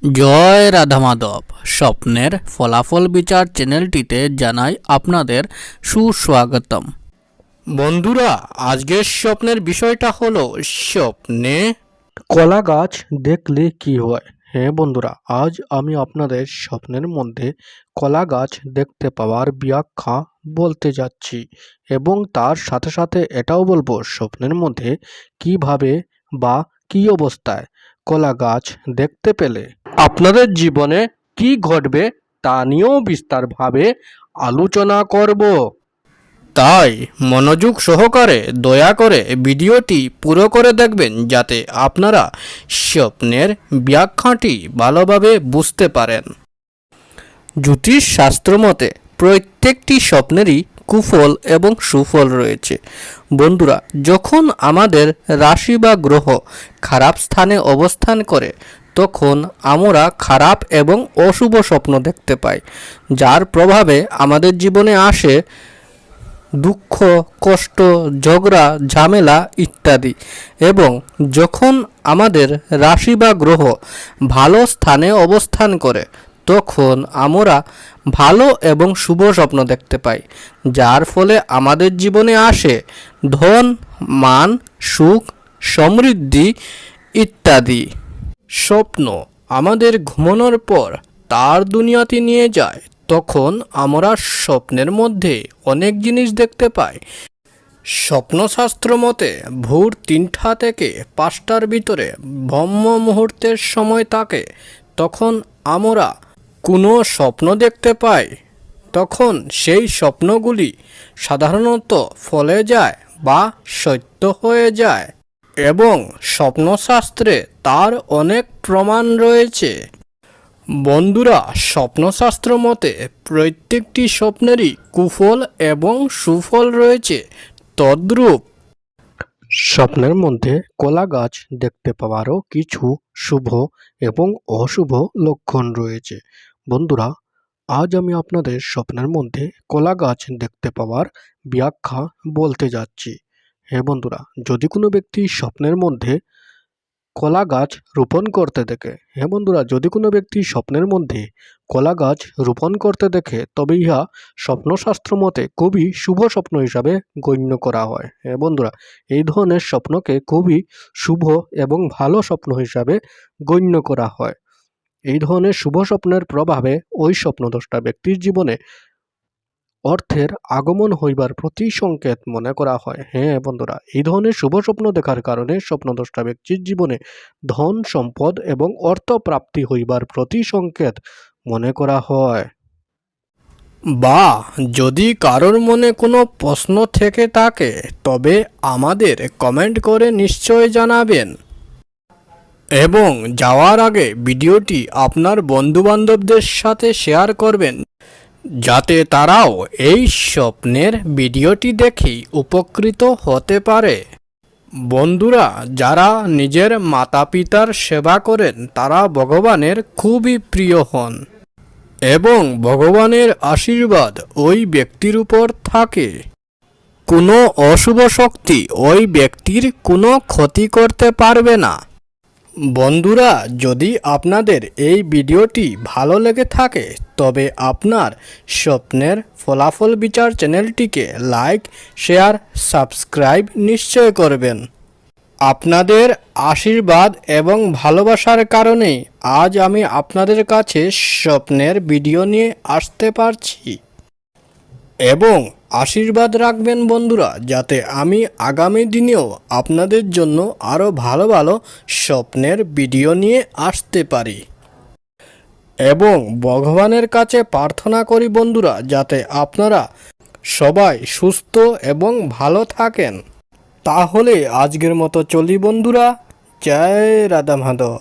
জয় রাধা মাধব। স্বপ্নের ফলাফল বিচার চ্যানেলটিতে জানাই আপনাদের সুস্বাগতম। বন্ধুরা, আজকের স্বপ্নের বিষয়টা হলো স্বপ্নে কলা গাছ দেখলে কি হয়। হ্যাঁ বন্ধুরা, আজ আমি আপনাদের স্বপ্নের মধ্যে কলা গাছ দেখতে পাওয়ার ব্যাখ্যা বলতে যাচ্ছি এবং তার সাথে সাথে এটাও বলবো স্বপ্নের মধ্যে কিভাবে বা কী অবস্থায় কলা গাছ দেখতে পেলে আপনাদের জীবনে কি ঘটবে তা নিয়েও বিস্তারভাবে আলোচনা করব। তাই মনোযোগ সহকারে দয়া করে ভিডিওটি পুরো করে দেখবেন, যাতে আপনারা স্বপ্নের ব্যাখ্যাটি ভালোভাবে বুঝতে পারেন। জ্যোতিষ শাস্ত্র মতে প্রত্যেকটি স্বপ্নেরই কুফল এবং সুফল রয়েছে। বন্ধুরা, যখন আমাদের রাশি বা গ্রহ খারাপ স্থানে অবস্থান করে তখন আমরা খারাপ এবং অশুভ স্বপ্ন দেখতে পাই, যার প্রভাবে আমাদের জীবনে আসে দুঃখ, কষ্ট, ঝগড়া, ঝামেলা ইত্যাদি। এবং যখন আমাদের রাশি বা গ্রহ ভালো স্থানে অবস্থান করে তখন আমরা ভালো এবং শুভ স্বপ্ন দেখতে পাই, যার ফলে আমাদের জীবনে আসে ধন, মান, সুখ, সমৃদ্ধি ইত্যাদি। স্বপ্ন আমাদের ঘুমানোর পর তার দুনিয়াতে নিয়ে যায়। তখন আমরা স্বপ্নের মধ্যে অনেক জিনিস দেখতে পাই। স্বপ্নশাস্ত্র মতে ভোর 3টা থেকে 5টার ভিতরে ব্রহ্ম মুহূর্তের সময় থাকে। তখন আমরা কোনো স্বপ্ন দেখতে পাই, তখন সেই স্বপ্নগুলি সাধারণত ফলে যায় বা সত্য হয়ে যায় এবং স্বপ্নশাস্ত্রে তার অনেক প্রমাণ রয়েছে। বন্ধুরা, স্বপ্নশাস্ত্র মতে প্রত্যেকটি স্বপ্নেরই কুফল এবং সুফল রয়েছে। তদ্রূপ স্বপ্নের মধ্যে কলা গাছ দেখতে পাওয়ারও কিছু শুভ এবং অশুভ লক্ষণ রয়েছে। বন্ধুরা, আজ আমি আপনাদের স্বপ্নের মধ্যে কলা গাছ দেখতে পাওয়ার ব্যাখ্যা বলতে যাচ্ছি। হ্যাঁ বন্ধুরা, যদি কোনো ব্যক্তি স্বপ্নের মধ্যে কলা গাছ রোপণ করতে দেখে, হ্যাঁ বন্ধুরা, যদি কোনো ব্যক্তি স্বপ্নের মধ্যে কলা গাছ রোপণ করতে দেখে তবে ইহা স্বপ্নশাস্ত্র মতে খুবই শুভ স্বপ্ন হিসাবে গণ্য করা হয়। হ্যাঁ বন্ধুরা, এই ধরনের স্বপ্নকে খুবই শুভ এবং ভালো স্বপ্ন হিসাবে গণ্য করা হয়। এই ধরনের শুভ স্বপ্নের প্রভাবে ওই স্বপ্নদ্রষ্টা ব্যক্তির জীবনে অর্থের আগমন হইবার প্রতি সংকেত মনে করা হয়। হ্যাঁ বন্ধুরা, এই ধরনের শুভ স্বপ্ন দেখার কারণে স্বপ্নদ্রষ্টা ব্যক্তির জীবনে ধন, সম্পদ এবং অর্থ প্রাপ্তি হইবার প্রতি সংকেত মনে করা হয়। বা যদি কারোর মনে কোনো প্রশ্ন থেকে থাকে তবে আমাদের কমেন্ট করে নিশ্চয় জানাবেন এবং যাওয়ার আগে ভিডিওটি আপনার বন্ধুবান্ধবদের সাথে শেয়ার করবেন, যাতে তারাও এই স্বপ্নের ভিডিওটি দেখেই উপকৃত হতে পারে। বন্ধুরা, যারা নিজের মাতা পিতার সেবা করেন তারা ভগবানের খুবই প্রিয় হন এবং ভগবানের আশীর্বাদ ওই ব্যক্তির উপর থাকে। কোনো অশুভ শক্তি ওই ব্যক্তির কোনো ক্ষতি করতে পারবে না। বন্ধুরা, যদি আপনাদের এই ভিডিওটি ভালো লেগে থাকে তবে আপনার স্বপ্নের ফলাফল বিচার চ্যানেলটিকে লাইক, শেয়ার, সাবস্ক্রাইব নিশ্চয় করবেন। আপনাদের আশীর্বাদ এবং ভালোবাসার কারণেই আজ আমি আপনাদের কাছে স্বপ্নের ভিডিও নিয়ে আসতে পারছি এবং আশীর্বাদ রাখবেন বন্ধুরা, যাতে আমি আগামী দিনেও আপনাদের জন্য আরও ভালো ভালো স্বপ্নের ভিডিও নিয়ে আসতে পারি। এবং ভগবানের কাছে প্রার্থনা করি বন্ধুরা, যাতে আপনারা সবাই সুস্থ এবং ভালো থাকেন। তাহলে আজকের মতো চলি বন্ধুরা। জয় রাধা মাধব।